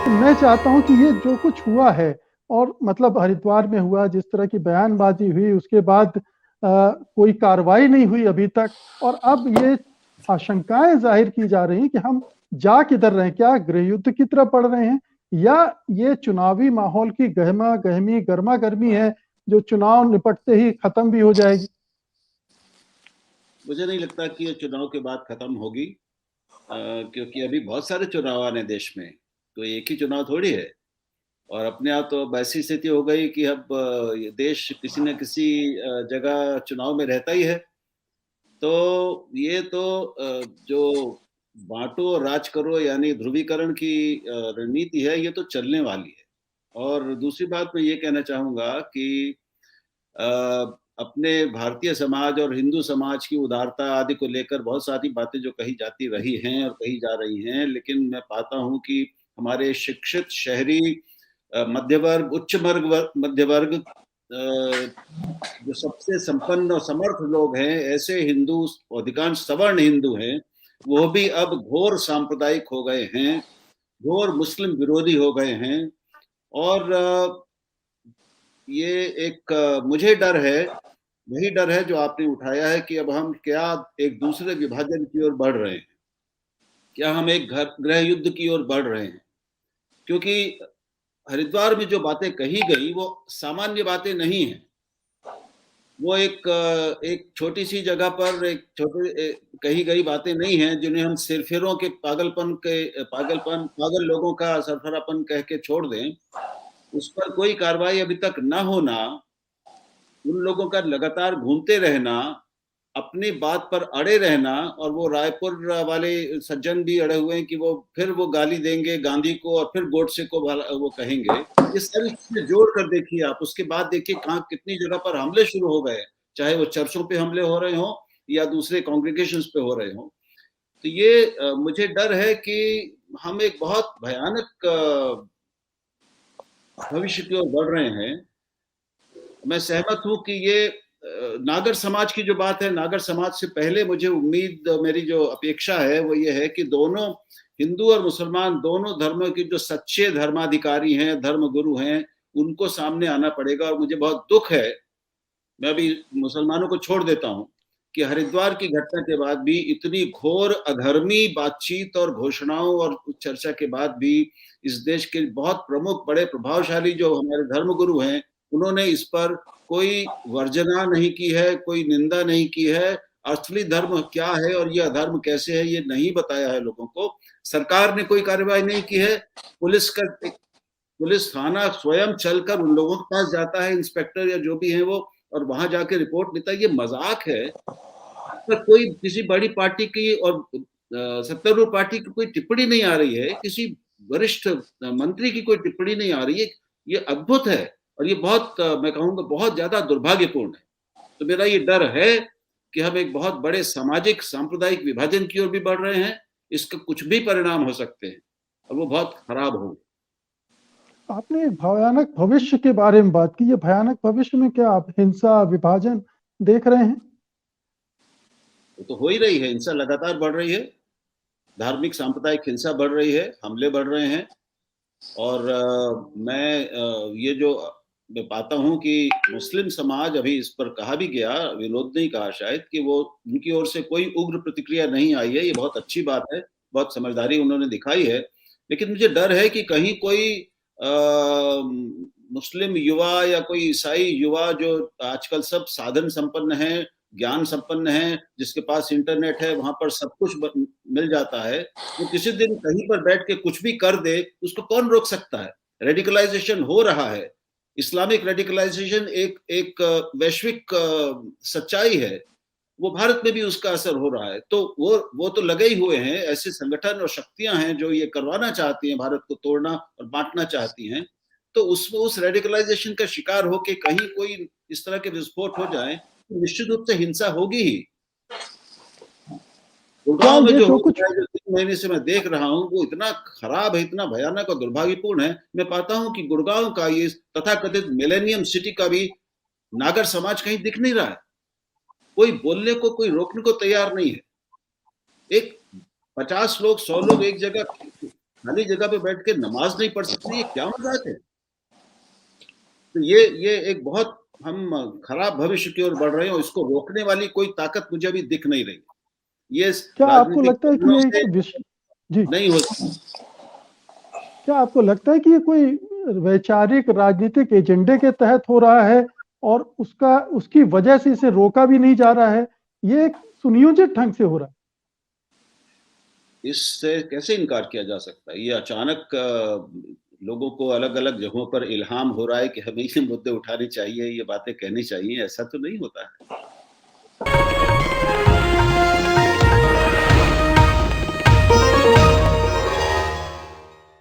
तो मैं चाहता हूं कि ये जो कुछ हुआ है और मतलब हरिद्वार में हुआ, जिस तरह की बयानबाजी हुई, उसके बाद कोई कार्रवाई नहीं हुई अभी तक, और अब ये आशंकाएं जाहिर की जा रही हैं कि हम जा किधर रहे हैं, क्या गृह युद्ध की तरफ बढ़ रहे हैं या ये चुनावी माहौल की गहमा गहमी गर्मा गर्मी है जो चुनाव निपटते ही खत्म भी हो जाएगी। मुझे नहीं लगता कि ये चुनाव के बाद खत्म होगी, क्योंकि अभी बहुत सारे चुनाव आने देश में, तो एक ही चुनाव थोड़ी है। और अपने आप तो अब ऐसी स्थिति हो गई कि अब ये देश किसी न किसी जगह चुनाव में रहता ही है। तो ये तो जो बांटो और राज करो यानी ध्रुवीकरण की रणनीति है, ये तो चलने वाली है। और दूसरी बात मैं ये कहना चाहूंगा कि अ, अपने भारतीय समाज और हिंदू समाज की उदारता आदि को लेकर बहुत सारी बातें जो कही जाती रही हैं और कही जा रही हैं, लेकिन मैं पाता हूं कि हमारे शिक्षित शहरी मध्य वर्ग, उच्च वर्ग, मध्य वर्ग, जो सबसे संपन्न और समर्थ लोग हैं, ऐसे हिंदू, अधिकांश सवर्ण हिंदू हैं, वो भी अब घोर सांप्रदायिक हो गए हैं, घोर मुस्लिम विरोधी हो गए हैं। और ये एक मुझे डर है, वही डर है जो आपने उठाया है, कि अब हम क्या एक दूसरे विभाजन की ओर बढ़ रहे हैं, क्या हम एक घर गृह युद्ध की ओर बढ़ रहे हैं। क्योंकि हरिद्वार में जो बातें कही गई वो सामान्य बातें नहीं हैं। वो एक छोटी सी जगह पर एक कही गई बातें नहीं हैं जिन्हें हम सिरफिरों के पागल लोगों का सरफरापन कह के छोड़ दें। उस पर कोई कार्रवाई अभी तक न होना, उन लोगों का लगातार घूमते रहना, अपनी बात पर अड़े रहना, और वो रायपुर वाले सज्जन भी अड़े हुए हैं कि वो फिर वो गाली देंगे गांधी को और फिर गोडसे को वो कहेंगे। ये सारी चीजें जोड़ कर देखिए आप, उसके बाद देखिए कहाँ कितनी जगह पर हमले शुरू हो गए, चाहे वो चर्चों पे हमले हो रहे हो या दूसरे कॉन्ग्रीगेशंस पे हो रहे हो। तो ये मुझे डर है कि हम एक बहुत भयानक भविष्य की ओर बढ़ रहे हैं। मैं सहमत हूं कि ये नागर समाज की जो बात है, नागर समाज से पहले मुझे उम्मीद, मेरी जो अपेक्षा है वो ये है कि दोनों हिंदू और मुसलमान, दोनों धर्मों के जो सच्चे धर्माधिकारी हैं, धर्म गुरु हैं, उनको सामने आना पड़ेगा। और मुझे बहुत दुख है, मैं अभी मुसलमानों को छोड़ देता हूं, कि हरिद्वार की घटना के बाद भी इतनी घोर अधर्मी बातचीत और घोषणाओं और चर्चा के बाद भी इस देश के बहुत प्रमुख, बड़े प्रभावशाली जो हमारे धर्मगुरु हैं, उन्होंने इस पर कोई वर्जना नहीं की है, कोई निंदा नहीं की है। असली धर्म क्या है और ये अधर्म कैसे है, ये नहीं बताया है लोगों को। सरकार ने कोई कार्रवाई नहीं की है। पुलिस थाना स्वयं चलकर उन लोगों के पास जाता है, इंस्पेक्टर या जो भी है वो, और वहां जाके रिपोर्ट देता है। ये मजाक है। पर कोई किसी बड़ी पार्टी की और सत्तारूढ़ पार्टी की कोई टिप्पणी नहीं आ रही है, किसी वरिष्ठ मंत्री की कोई टिप्पणी नहीं आ रही है। ये अद्भुत है। और ये बहुत मैं कहूंगा बहुत ज्यादा दुर्भाग्यपूर्ण है। तो मेरा ये डर है कि हम एक बहुत बड़े सामाजिक सांप्रदायिक विभाजन की ओर भी बढ़ रहे हैं। इसका कुछ भी परिणाम हो सकते हैं और वो बहुत खराब होंगे। आपने भयानक भविष्य के बारे में बात की, ये भयानक भविष्य में क्या आप हिंसा विभाजन देख रहे हैं? वो तो हो ही रही है, हिंसा लगातार बढ़ रही है, धार्मिक सांप्रदायिक हिंसा बढ़ रही है, हमले बढ़ रहे हैं। और मैं ये जो मैं पाता हूँ कि मुस्लिम समाज, अभी इस पर कहा भी गया, विनोद ने ही कहा शायद, कि वो उनकी ओर से कोई उग्र प्रतिक्रिया नहीं आई है। ये बहुत अच्छी बात है, बहुत समझदारी उन्होंने दिखाई है। लेकिन मुझे डर है कि कहीं कोई मुस्लिम युवा या कोई ईसाई युवा जो आजकल सब साधन संपन्न है, ज्ञान संपन्न है, जिसके पास इंटरनेट है, वहां पर सब कुछ मिल जाता है, वो किसी दिन कहीं पर बैठ के कुछ भी कर दे, उसको कौन रोक सकता है। रेडिकलाइजेशन हो रहा है। इस्लामिक रेडिकलाइजेशन एक एक वैश्विक सच्चाई है। वो भारत में भी उसका असर हो रहा है। तो वो तो लगे ही हुए हैं, ऐसे संगठन और शक्तियां हैं जो ये करवाना चाहती हैं, भारत को तोड़ना और बांटना चाहती हैं। तो उस रेडिकलाइजेशन का शिकार होके कहीं कोई इस तरह के विस्फोट हो जाए, तो निश्चित रूप से हिंसा होगी ही। क्या गुड़गांव में ये जो जो हो कुछ रहा है, जो 3 महीने से मैं देख रहा हूँ, वो इतना खराब है, इतना भयानक और दुर्भाग्यपूर्ण है। मैं पाता हूँ कि गुड़गांव का ये तथाकथित मिलेनियम सिटी का भी नागर समाज कहीं दिख नहीं रहा है। कोई बोलने को, कोई रोकने को तैयार नहीं है। एक 50 लोग, 100 लोग एक जगह खाली जगह पे बैठ के नमाज नहीं पढ़ सकते, ये क्या मजाक है? तो ये एक बहुत हम खराब भविष्य की ओर बढ़ रहे हैं और इसको रोकने वाली कोई ताकत मुझे अभी दिख नहीं रही। ये क्या आपको राजनीतिक लगता है कि कारणों ये से एक जी, नहीं हो सकता। क्या आपको लगता है कि ये कोई वैचारिक राजनीतिक एजेंडे के तहत हो रहा है और उसकी वजह से इसे रोका भी नहीं जा रहा है? ये एक सुनियोजित ढंग से हो रहा है। इससे कैसे इनकार किया जा सकता है? ये अचानक लोगों को अलग-अलग जगहों पर इल्हाम हो रहा है कि हमें ये मुद्दे उठाने चाहिए, ये बातें कहनी चाहिए, ऐसा तो नहीं होता है।